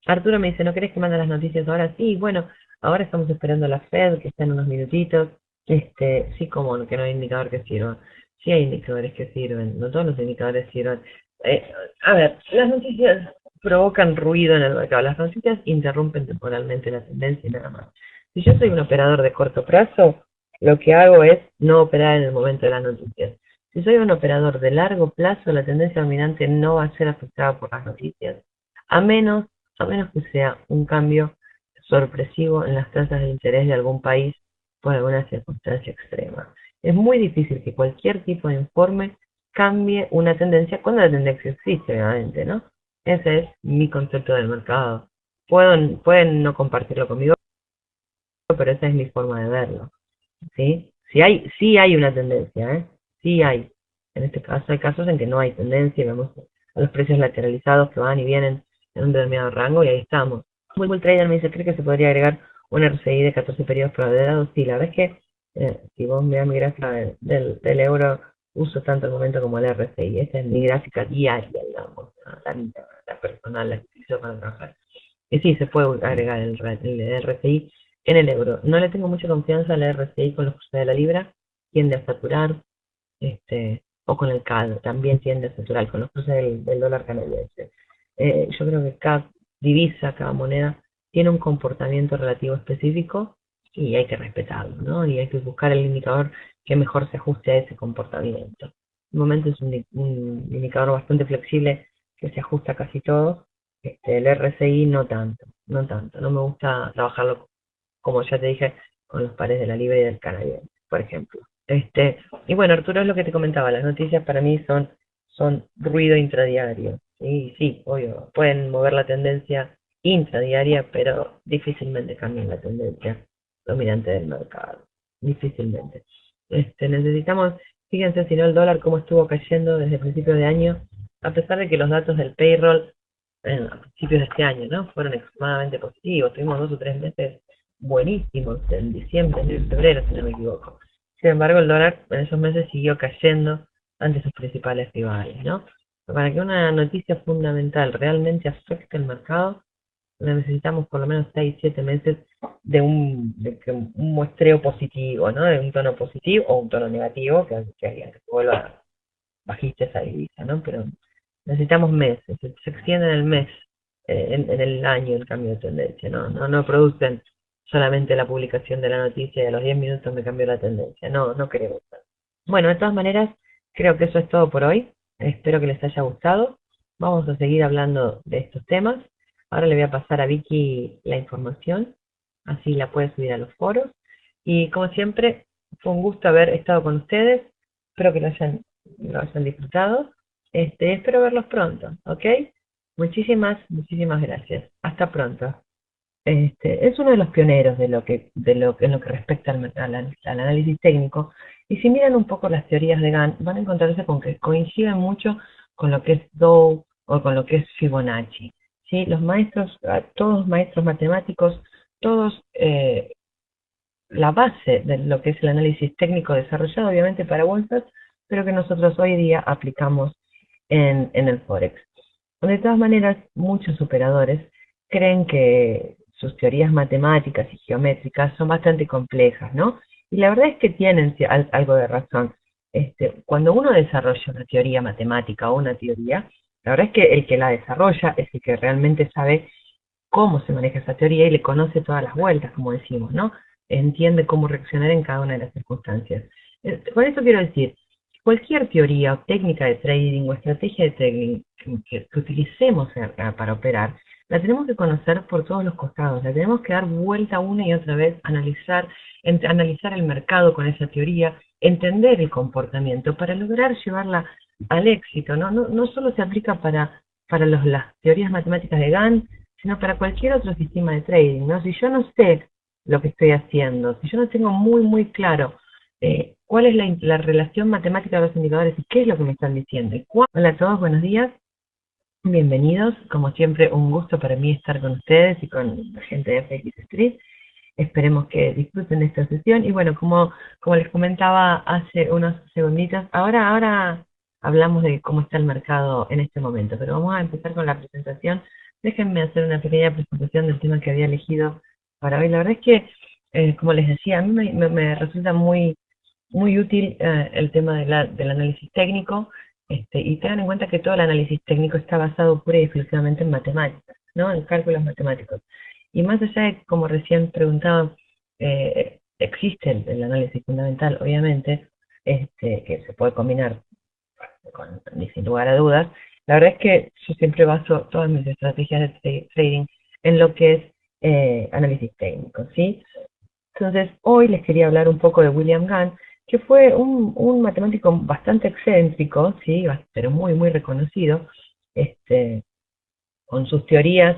Arturo me dice, ¿no querés que mande las noticias ahora? Sí, bueno, ahora estamos esperando la Fed, que está en unos minutitos. Sí, como que no hay indicador que sirva. Sí hay indicadores que sirven, no todos los indicadores sirven. Eh, a ver, las noticias provocan ruido en el mercado. Las noticias interrumpen temporalmente la tendencia y nada más. Si yo soy un operador de corto plazo, lo que hago es no operar en el momento de las noticias. Si soy un operador de largo plazo, la tendencia dominante no va a ser afectada por las noticias, a menos, a menos que sea un cambio sorpresivo en las tasas de interés de algún país por alguna circunstancia extrema. Es muy difícil que cualquier tipo de informe cambie una tendencia cuando la tendencia existe, obviamente, ¿no? Ese es mi concepto del mercado. Pueden no compartirlo conmigo, pero esa es mi forma de verlo. ¿Sí? Sí hay una tendencia, ¿eh? Sí hay. En este caso hay casos en que no hay tendencia, vemos a los precios lateralizados que van y vienen en un determinado rango y ahí estamos. Bull Trader me dice, ¿cree que se podría agregar un RSI de 14 periodos prolongados? Sí, la verdad es que si vos mirás mi gráfica del euro, uso tanto el momento como el RSI. Esta es mi gráfica diaria, digamos, la personal, la que utilizo para trabajar. Y sí, se puede agregar el RSI en el euro. No le tengo mucha confianza al RSI con los cruces de la libra, tiende a saturar, o con el CAD, también tiende a saturar, con los cruces del dólar canadiense. Yo creo que cada divisa, cada moneda, tiene un comportamiento relativo específico y hay que respetarlo, ¿no? Y hay que buscar el indicador que mejor se ajuste a ese comportamiento. De momento es un indicador bastante flexible que se ajusta a casi todo. El RSI no tanto, no tanto. No me gusta trabajarlo, como ya te dije, con los pares de la libra y del canadiense, por ejemplo. Y bueno, Arturo, es lo que te comentaba, las noticias para mí son ruido intradiario. Sí, sí, obvio, pueden mover la tendencia intradiaria, pero difícilmente cambian la tendencia dominante del mercado. Difícilmente. Necesitamos, fíjense si no el dólar cómo estuvo cayendo desde principios de año, a pesar de que los datos del payroll a principios de este año, ¿no? Fueron extremadamente positivos. Tuvimos 2 o 3 meses buenísimos en diciembre, en febrero, si no me equivoco. Sin embargo, el dólar en esos meses siguió cayendo ante sus principales rivales, ¿no? Para que una noticia fundamental realmente afecte el mercado, necesitamos por lo menos 6 o 7 meses de un muestreo positivo, ¿no? De un tono positivo o un tono negativo que haría que vuelva bajista esa divisa, ¿no? Pero necesitamos meses, se extiende en el mes, en el año el cambio de tendencia, no producen solamente la publicación de la noticia y a los 10 minutos me cambió la tendencia, no queremos eso. Bueno, de todas maneras, creo que eso es todo por hoy, espero que les haya gustado, vamos a seguir hablando de estos temas, ahora le voy a pasar a Vicky la información, así la puede subir a los foros, y como siempre, fue un gusto haber estado con ustedes, espero que lo hayan disfrutado. Espero verlos pronto, ¿ok? Muchísimas gracias. Hasta pronto. Es uno de los pioneros en lo que respecta al análisis técnico. Y si miran un poco las teorías de Gann, van a encontrarse con que coinciden mucho con lo que es Dow o con lo que es Fibonacci. ¿Sí? Los maestros, todos maestros matemáticos, todos la base de lo que es el análisis técnico desarrollado obviamente para bolsas, pero que nosotros hoy día aplicamos en el Forex. De todas maneras, muchos operadores creen que sus teorías matemáticas y geométricas son bastante complejas, ¿no? Y la verdad es que tienen algo de razón. Cuando uno desarrolla una teoría matemática o una teoría, la verdad es que el que la desarrolla es el que realmente sabe cómo se maneja esa teoría y le conoce todas las vueltas, como decimos, ¿no? Entiende cómo reaccionar en cada una de las circunstancias. Con esto quiero decir, cualquier teoría o técnica de trading o estrategia de trading que utilicemos para operar, la tenemos que conocer por todos los costados, la tenemos que dar vuelta una y otra vez, analizar el mercado con esa teoría, entender el comportamiento para lograr llevarla al éxito, ¿no? No solo se aplica para las teorías matemáticas de Gann, sino para cualquier otro sistema de trading, ¿no? Si yo no sé lo que estoy haciendo, si yo no tengo muy claro cuál es la relación matemática de los indicadores y qué es lo que me están diciendo. Hola a todos, buenos días, bienvenidos. Como siempre, un gusto para mí estar con ustedes y con la gente de FX Street. Esperemos que disfruten de esta sesión. Y bueno, como les comentaba hace unos segunditos, ahora hablamos de cómo está el mercado en este momento, pero vamos a empezar con la presentación. Déjenme hacer una pequeña presentación del tema que había elegido para hoy. La verdad es que, como les decía, a mí me resulta muy útil el tema del análisis técnico, y tengan en cuenta que todo el análisis técnico está basado pura y exclusivamente en matemáticas, ¿no? En cálculos matemáticos. Y más allá de, como recién preguntaba, existe el análisis fundamental, obviamente, que se puede combinar sin lugar a dudas. La verdad es que yo siempre baso todas mis estrategias de trading en lo que es análisis técnico, ¿sí? Entonces, hoy les quería hablar un poco de William Gann, que fue un matemático bastante excéntrico, sí, pero muy reconocido, con sus teorías.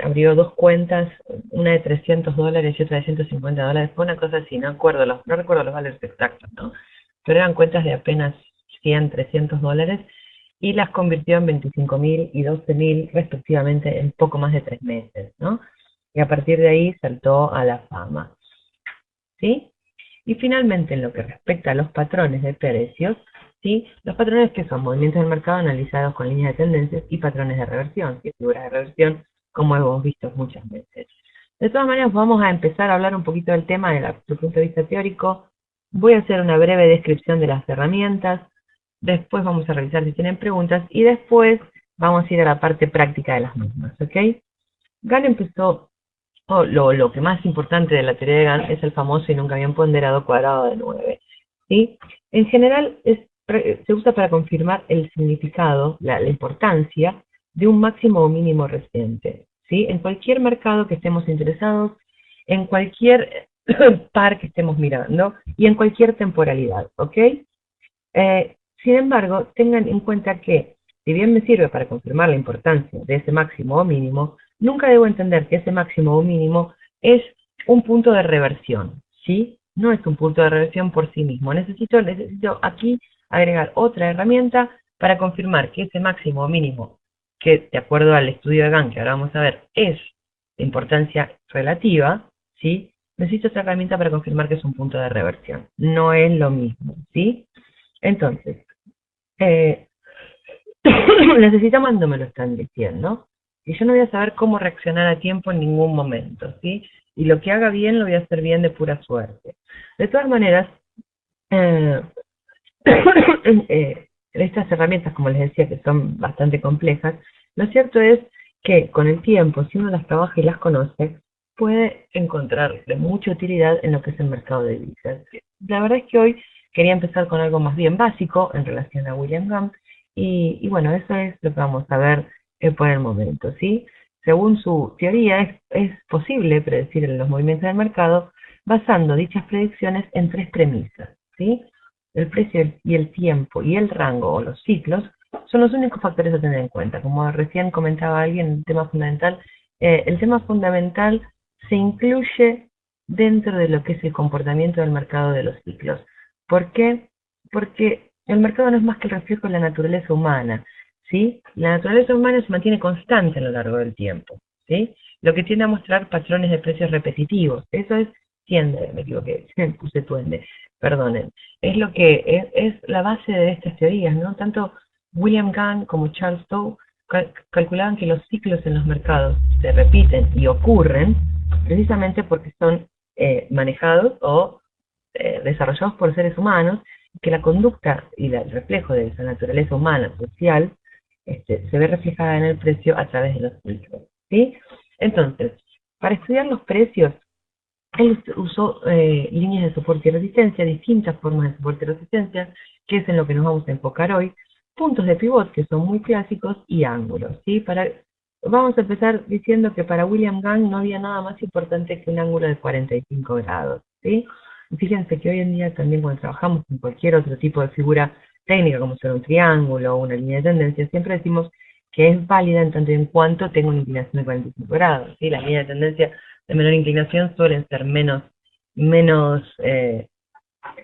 Abrió dos cuentas, una de $300 y otra de $150, fue una cosa así, no recuerdo los valores exactos, ¿no? Pero eran cuentas de apenas 100, $300, y las convirtió en 25.000 y 12.000 respectivamente en poco más de 3 meses, ¿no? Y a partir de ahí saltó a la fama, ¿sí? Y finalmente, en lo que respecta a los patrones de precios, ¿sí? Los patrones que son movimientos del mercado analizados con líneas de tendencias y patrones de reversión, y figuras de reversión, como hemos visto muchas veces. De todas maneras, vamos a empezar a hablar un poquito del tema desde su punto de vista teórico. Voy a hacer una breve descripción de las herramientas, después vamos a revisar si tienen preguntas, y después vamos a ir a la parte práctica de las mismas, ¿ok? Gann empezó, lo que más importante de la teoría de Gann es el famoso y nunca bien ponderado cuadrado de 9, ¿sí? En general se usa para confirmar el significado, la importancia de un máximo o mínimo reciente, ¿sí? En cualquier mercado que estemos interesados, en cualquier par que estemos mirando y en cualquier temporalidad, ¿ok? Sin embargo, tengan en cuenta que, si bien me sirve para confirmar la importancia de ese máximo o mínimo, nunca debo entender que ese máximo o mínimo es un punto de reversión, ¿sí? No es un punto de reversión por sí mismo. Necesito aquí agregar otra herramienta para confirmar que ese máximo o mínimo, que de acuerdo al estudio de Gann, que ahora vamos a ver, es de importancia relativa, ¿sí? Necesito otra herramienta para confirmar que es un punto de reversión. No es lo mismo, ¿sí? Entonces, eh, necesitamos cuando me lo están diciendo, y yo no voy a saber cómo reaccionar a tiempo en ningún momento, ¿sí? Y lo que haga bien lo voy a hacer bien de pura suerte. De todas maneras, eh, estas herramientas, como les decía, que son bastante complejas, lo cierto es que con el tiempo, si uno las trabaja y las conoce, puede encontrar de mucha utilidad en lo que es el mercado de divisas. La verdad es que hoy quería empezar con algo más bien básico en relación a William Gann, y bueno, eso es lo que vamos a ver por el momento, ¿sí? Según su teoría, es posible predecir los movimientos del mercado basando dichas predicciones en tres premisas, ¿sí? El precio y el tiempo y el rango o los ciclos son los únicos factores a tener en cuenta. Como recién comentaba alguien, el tema fundamental se incluye dentro de lo que es el comportamiento del mercado de los ciclos. ¿Por qué? Porque el mercado no es más que el reflejo de la naturaleza humana, ¿sí? La naturaleza humana se mantiene constante a lo largo del tiempo, ¿sí? Lo que tiende a mostrar patrones de precios repetitivos. Eso tiende, me equivoqué, puse tuende, perdonen. Es lo que es la base de estas teorías, ¿no? Tanto William Gann como Charles Dow calculaban que los ciclos en los mercados se repiten y ocurren precisamente porque son manejados o desarrollados por seres humanos, que la conducta y el reflejo de esa naturaleza humana social se ve reflejada en el precio a través de los ciclos, ¿sí? Entonces, para estudiar los precios, él usó líneas de soporte y resistencia, distintas formas de soporte y resistencia, que es en lo que nos vamos a enfocar hoy, puntos de pivot, que son muy clásicos, y ángulos, ¿sí? Para vamos a empezar diciendo que para William Gang no había nada más importante que un ángulo de 45 grados, ¿sí? Y fíjense que hoy en día también cuando trabajamos con cualquier otro tipo de figura técnica, como ser un triángulo o una línea de tendencia, siempre decimos que es válida en tanto y en cuanto tenga una inclinación de 45 grados, ¿sí? Las líneas de tendencia de menor inclinación suelen ser menos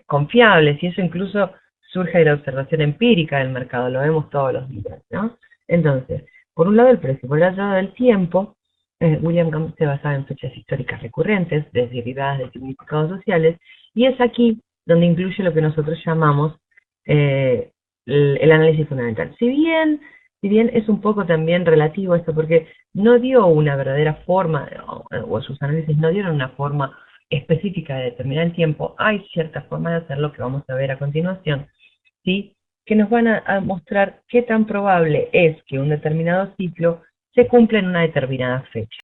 confiables, y eso incluso surge de la observación empírica del mercado, lo vemos todos los días, ¿no? Entonces, por un lado el precio, por el otro lado el tiempo. William Camp se basaba en fechas históricas recurrentes, derivadas de significados sociales, y es aquí donde incluye lo que nosotros llamamos eh, el análisis fundamental. Si bien es un poco también relativo esto, porque no dio una verdadera forma, o sus análisis no dieron una forma específica de determinar el tiempo, hay ciertas formas de hacerlo que vamos a ver a continuación, ¿sí? Que nos van a mostrar qué tan probable es que un determinado ciclo se cumpla en una determinada fecha.